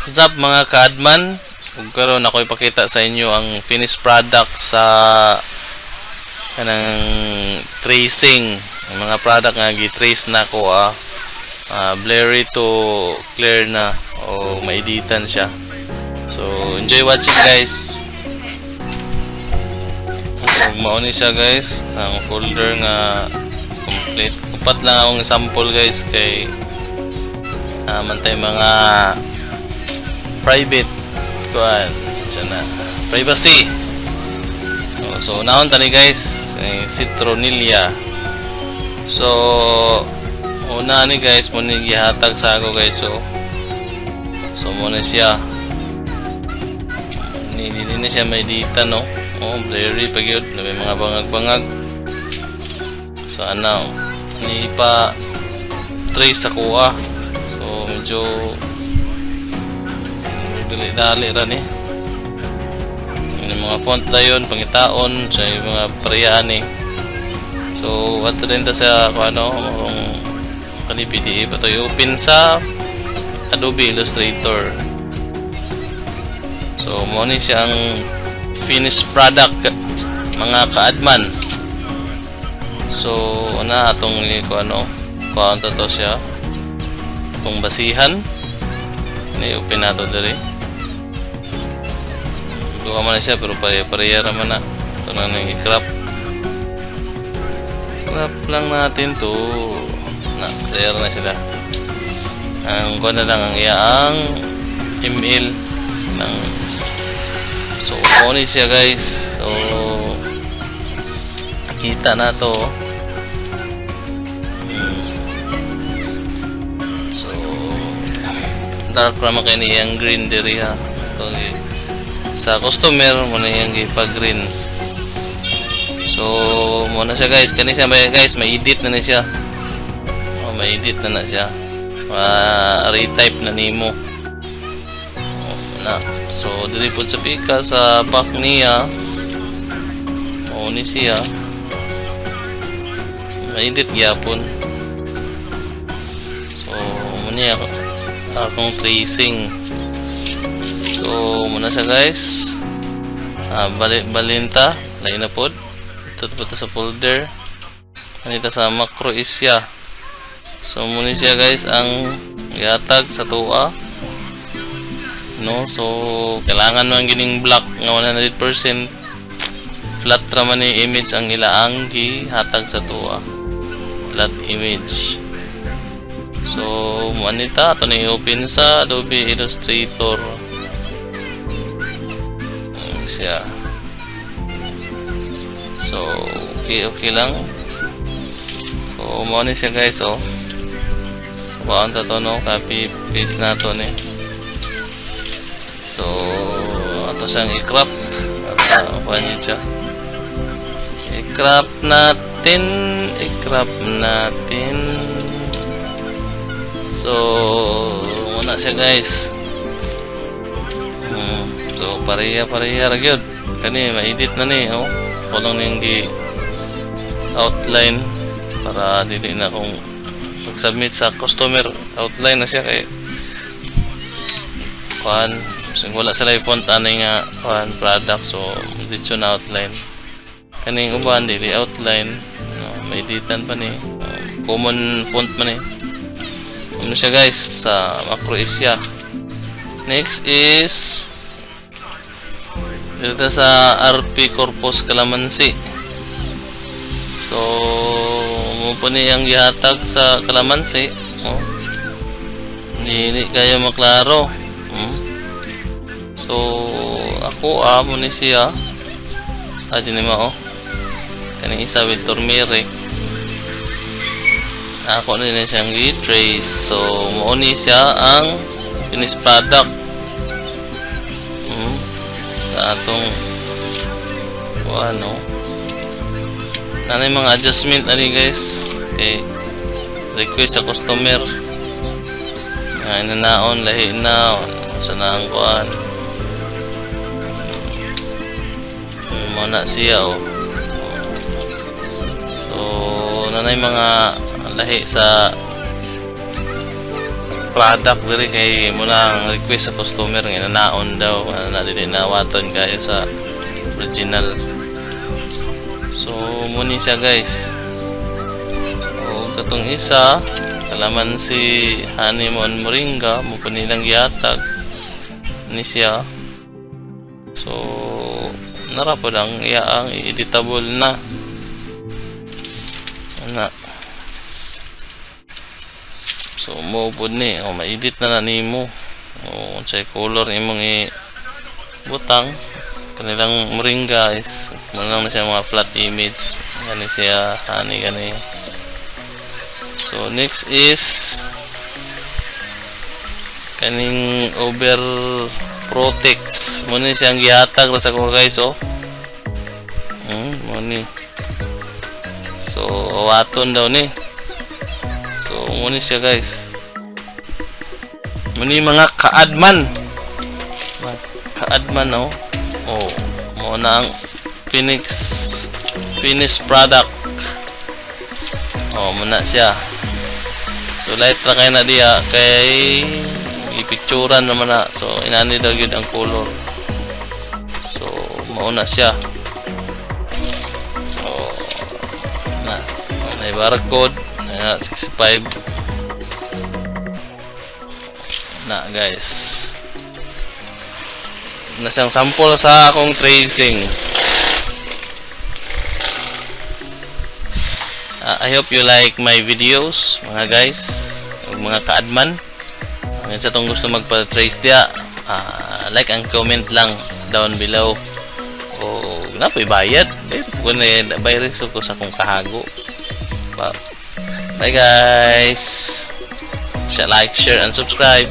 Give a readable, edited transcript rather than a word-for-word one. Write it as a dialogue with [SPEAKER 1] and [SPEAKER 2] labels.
[SPEAKER 1] What's up mga ka-adman? Kung karon ako ipakita sa inyo ang finished product sa kanang tracing. Ang mga product nga gi-trace na ko blurry to clear na o maeditan siya. So enjoy watching guys. Mauni siya guys, ang folder nga complete. Upat lang akong sample guys kay mantay mga private kuan na privacy. So naon tani guys, citronilla. So una ni guys mo ni gihatag sa ako guys. So mo na siya hindi na siya maeditan no. Blurry pag yun, may mga bangag-bangag. So ano, ni pa trace ako so medyo dali-dali ra ni. Yung mga font na yun, pangitaon sa mga parehaan ni. So ato din ta sa ano, kani PDF ato i-open sa Adobe Illustrator. So mo ni siyang finished product mga ka-adman. So una atong paunta to siya itong basihan ni open nato diri. Duha man siya pero pareha raman na. Ito na nang i-crop lang natin to na clear na sila. Ang kuha na lang ang iyaang email ng. So ni siya guys. So kita na to. So dark naman kayo niyang green diri ha. So, sa customer mo na yung ipag-green. So muna siya guys. Kani siya guys, may edit na siya. May edit na siya. Retype na nimo. So dili pud sa pika sa back niya. Ni siya. May edit gyapon. So muna akong tracing. So muna siya guys. Balinta lain na pod. Ito po sa folder. Kanita sa macro is siya. So muna siya guys ang ihatag sa tuwa. No, so kailangan man gining black nga 100% flat raman ni image ang ilaang gihatag sa tuwa. Flat image. So manita ato ni open sa Adobe Illustrator. Siya. So okay lang. So mo ni siya guys So baon to no, copy paste nato ni. So ato siyang i-crop at paano siya i-crop natin. So muna siya guys. So pareha ra gyud kani ma-edit na ni ako lang ning outline para dili na akong pag-submit sa customer. Outline na siya kay wala sila font ani nga product. So dito na outline kaning uban dili outline may editan pa ni common font man ni. Siya guys sa macro is siya. Next is dito sa RP Corpus Calamansi. So mo po niyang gihatag sa Calamansi. Hindi kayo maklaro. So ako mo ni siya din mo kaning isa with turmeric. Ako na siyang i-trace. So mo ni siya ang finished product sa atong nanay mga adjustment ani guys kay request sa customer inanaon lahi na sa naang kuan mo na siya So nanay mga lahi sa product diri kay muna ang request sa customer nga naon daw na dili nawaton kayo sa original. So muni siya guys. O katong isa kalaman si Honeymoon Moringa mo pa nilang gihatag ni siya. So nara po lang iya ang editable na ana. So mo pud ni ma-edit na nimo. Unsay color imong butang kanilang Moringa is lang na siya mga flat image gani siya honey gani. So next is kaning over protects mo ni siyang gihatag ra sa ko guys mo ni. So waton daw ni. So mo ni siya guys. Mo ni mga kaadman mo na ang finished product. Muna siya. So light ra kay na diya kay ipicturan naman na. So inani daw yun ang color. So mauna siya. May barcode 65 na guys. Na siyang sample sa akong tracing. I hope you like my videos mga guys, mga kaadman. Kung sa tong gusto magpa-trace dia, like and comment lang down below. O napoy bayad, kung bayad ko sa akong kahago. Bye guys. Like, share and subscribe.